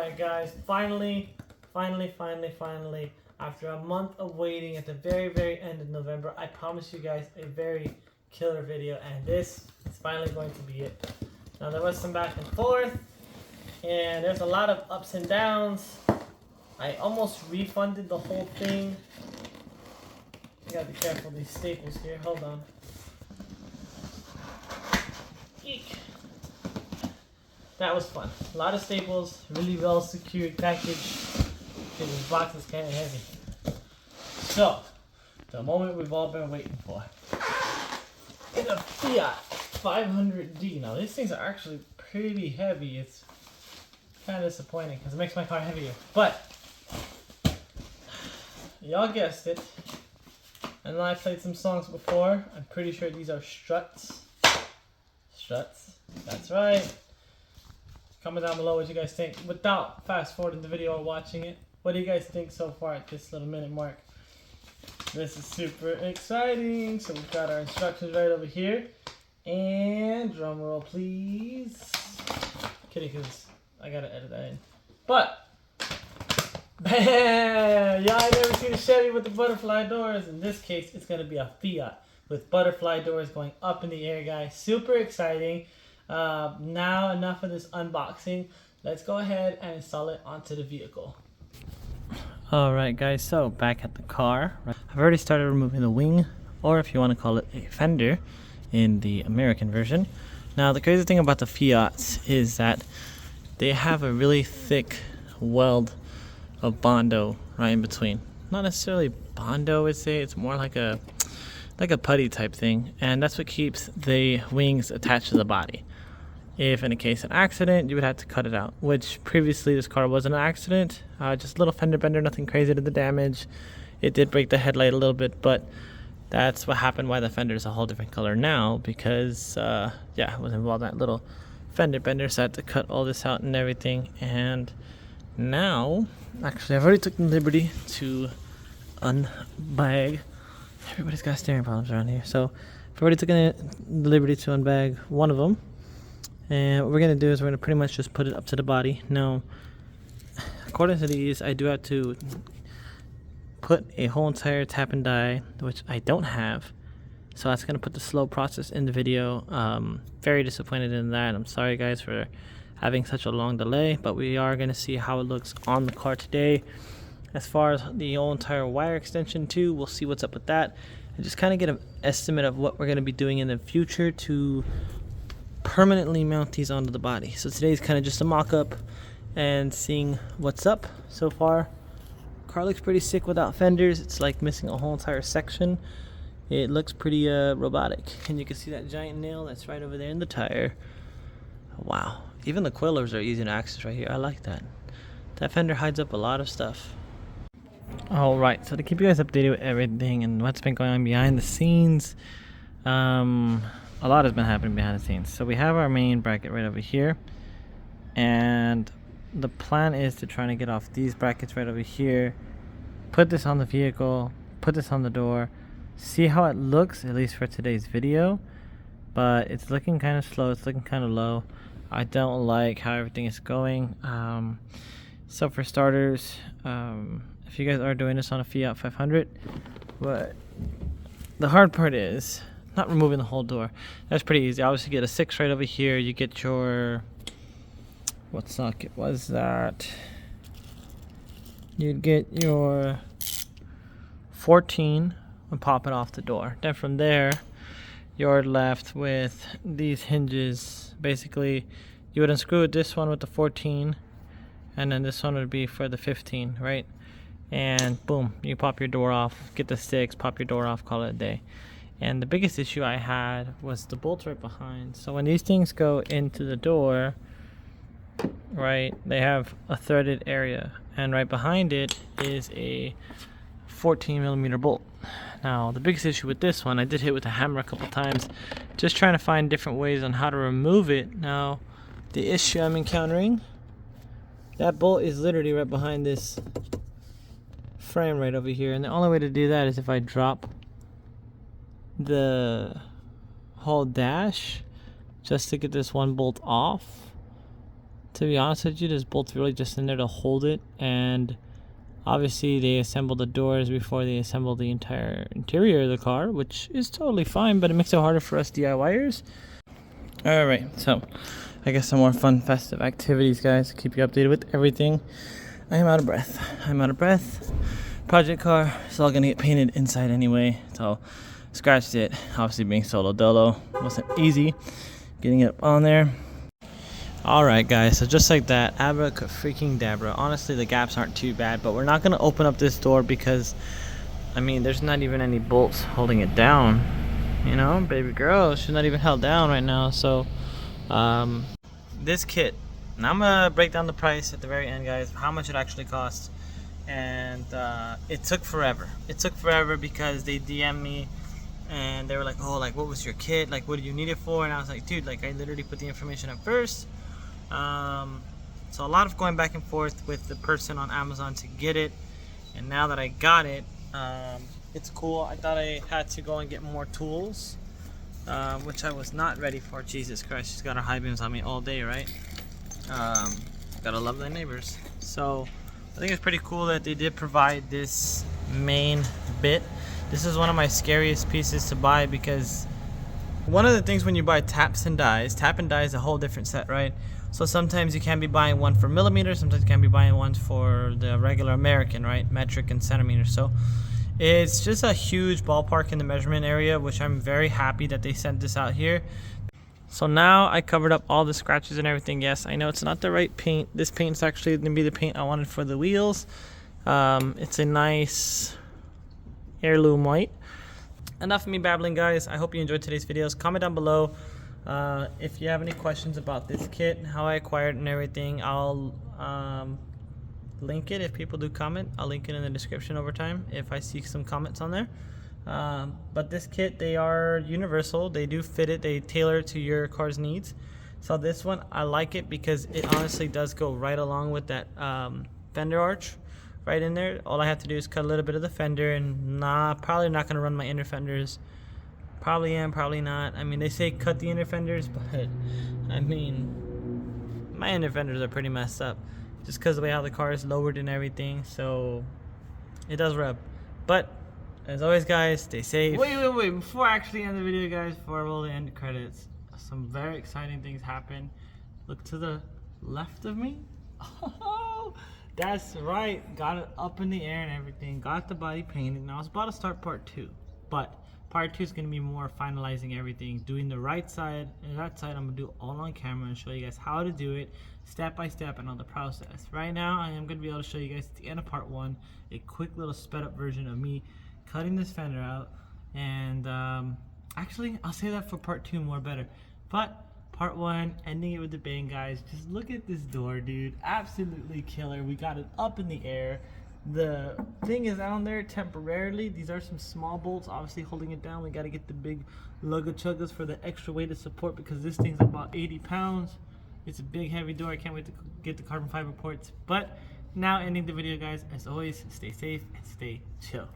Alright guys, finally, after a month of waiting at the very end of November, I promised you guys a very killer video, and this is finally going to be it. Now there was some back and forth, and there's a lot of ups and downs. I almost refunded the whole thing. You gotta be careful of these staples here, hold on. Eek. That was fun. A lot of staples, really well secured package. This box is kind of heavy. So, the moment we've all been waiting for. In a Fiat 500D. Now these things are actually pretty heavy. It's kind of disappointing because it makes my car heavier. But, y'all guessed it. And I played some songs before. I'm pretty sure these are struts. Struts. That's right. Comment down below what you guys think without fast forwarding the video or watching it. What do you guys think so far at this little minute mark? This is super exciting. So we've got our instructions right over here. And drum roll please. Kidding, because I gotta edit that in. But bam! Y'all ain't never seen a Chevy with the butterfly doors. In this case, it's gonna be a Fiat with butterfly doors going up in the air, guys. Super exciting. Now enough of this unboxing. Let's go ahead and install it onto the vehicle. Alright guys, so back at the car. I've already started removing the wing, or if you want to call it a fender in the American version. Now the crazy thing about the Fiats is that they have a really thick weld of Bondo right in between. Not necessarily Bondo, I would say, it's more like a putty type thing, and that's what keeps the wings attached to the body. If in a case of an accident, you would have to cut it out, which previously this car was an accident, just a little fender bender, nothing crazy to the damage. It did break the headlight a little bit, but that's what happened why the fender is a whole different color now, because yeah, it was involved in that little fender bender, so I had to cut all this out and everything. And now, actually I've already took the liberty to unbag. Everybody's got steering problems around here, so I've already taken the liberty to unbag one of them. And what we're going to do is we're going to pretty much just put it up to the body. Now, according to these, I do have to put a whole entire tap and die, which I don't have. So that's going to put the slow process in the video. Very disappointed in that. I'm sorry guys for having such a long delay, but we are going to see how it looks on the car today. As far as the whole entire wire extension too, we'll see what's up with that. And just kind of get an estimate of what we're going to be doing in the future to permanently mount these onto the body. So today's kind of just a mock-up and seeing what's up so far. Car looks pretty sick without fenders. It's like missing a whole entire section. It looks pretty robotic, and you can see that giant nail that's right over there in the tire. Wow, even the coilers are easy to access right here. I like that. That fender hides up a lot of stuff. Alright, so to keep you guys updated with everything and what's been going on behind the scenes, a lot has been happening behind the scenes. So we have our main bracket right over here, and the plan is to try to get off these brackets right over here, put this on the vehicle, put this on the door, see how it looks, at least for today's video. But it's looking kind of slow, it's looking kind of low. I don't like how everything is going. So for starters, if you guys are doing this on a Fiat 500, but the hard part is not removing the whole door. That's pretty easy. Obviously, get a 6 right over here. You get your, what socket was that? You'd get your 14 and pop it off the door. Then from there, you're left with these hinges. Basically, you would unscrew this one with the 14, and then this one would be for the 15, right? And boom, you pop your door off, get the 6, pop your door off, call it a day. And the biggest issue I had was the bolt right behind. So when these things go into the door, right, they have a threaded area, and right behind it is a 14mm bolt. Now the biggest issue with this one, I did hit with a hammer a couple times, just trying to find different ways on how to remove it. Now the issue I'm encountering, that bolt is literally right behind this frame right over here, and the only way to do that is if I drop the whole dash just to get this one bolt off to be honest with you. There's bolts really just in there to hold it, and obviously they assemble the doors before they assemble the entire interior of the car, which is totally fine, but it makes it harder for us DIYers. Alright, so I guess some more fun festive activities, guys, to keep you updated with everything. I am out of breath. Project car, it's all gonna get painted inside anyway, so scratched it. Obviously being solo dolo wasn't easy getting it up on there. Alright guys, so just like that, abracadabra. Honestly, the gaps aren't too bad, but we're not gonna open up this door because, I mean, there's not even any bolts holding it down. You know, baby girl, she's not even held down right now. So this kit, and I'm gonna break down the price at the very end, guys, how much it actually costs. And it took forever because they DM'd me and they were like, oh, like, what was your kit, like, what do you need it for? And I was like, dude, like, I literally put the information up first. So a lot of going back and forth with the person on Amazon to get it, and now that I got it, it's cool. I thought I had to go and get more tools, which I was not ready for. Jesus Christ, she's got her high beams on me all day, right? Gotta love the neighbors. So I think it's pretty cool that they did provide this main bit. This is one of my scariest pieces to buy because one of the things when you buy tap and die is a whole different set, right? So sometimes you can't be buying one for millimeters, sometimes you can't be buying one for the regular American, right? Metric and centimeters. So it's just a huge ballpark in the measurement area, which I'm very happy that they sent this out here. So now I covered up all the scratches and everything. Yes, I know it's not the right paint. This paint's actually gonna be the paint I wanted for the wheels. It's a nice heirloom white. Enough of me babbling, guys. I hope you enjoyed today's videos. Comment down below if you have any questions about this kit, how I acquired it and everything. I'll link it if people do comment. I'll link it in the description over time if I see some comments on there. But this kit, they are universal. They do fit it. They tailor it to your car's needs. So this one, I like it because it honestly does go right along with that fender arch right in there. All I have to do is cut a little bit of the fender, and probably not going to run my inner fenders. Probably am, probably not. I mean, they say cut the inner fenders, but I mean, my inner fenders are pretty messed up just because of the way how the car is lowered and everything. So it does rub. But as always, guys, stay safe. Wait. Before I actually end the video, guys, before I roll the end credits, some very exciting things happen. Look to the left of me. Oh, that's right. Got it up in the air and everything. Got the body painted. Now I was about to start part 2, but part 2 is going to be more finalizing everything, doing the right side and that side. I'm going to do all on camera and show you guys how to do it step by step and on the process. Right now, I am going to be able to show you guys at the end of part 1 a quick little sped up version of me cutting this fender out. And actually, I'll say that for part 2 more better. But part 1, ending it with the bang, guys. Just look at this door, dude. Absolutely killer. We got it up in the air. The thing is on there temporarily. These are some small bolts obviously holding it down. We got to get the big lugga chuggas for the extra weight of support because this thing's about 80 pounds. It's a big heavy door. I can't wait to get the carbon fiber ports. But now ending the video, guys. As always, stay safe and stay chill.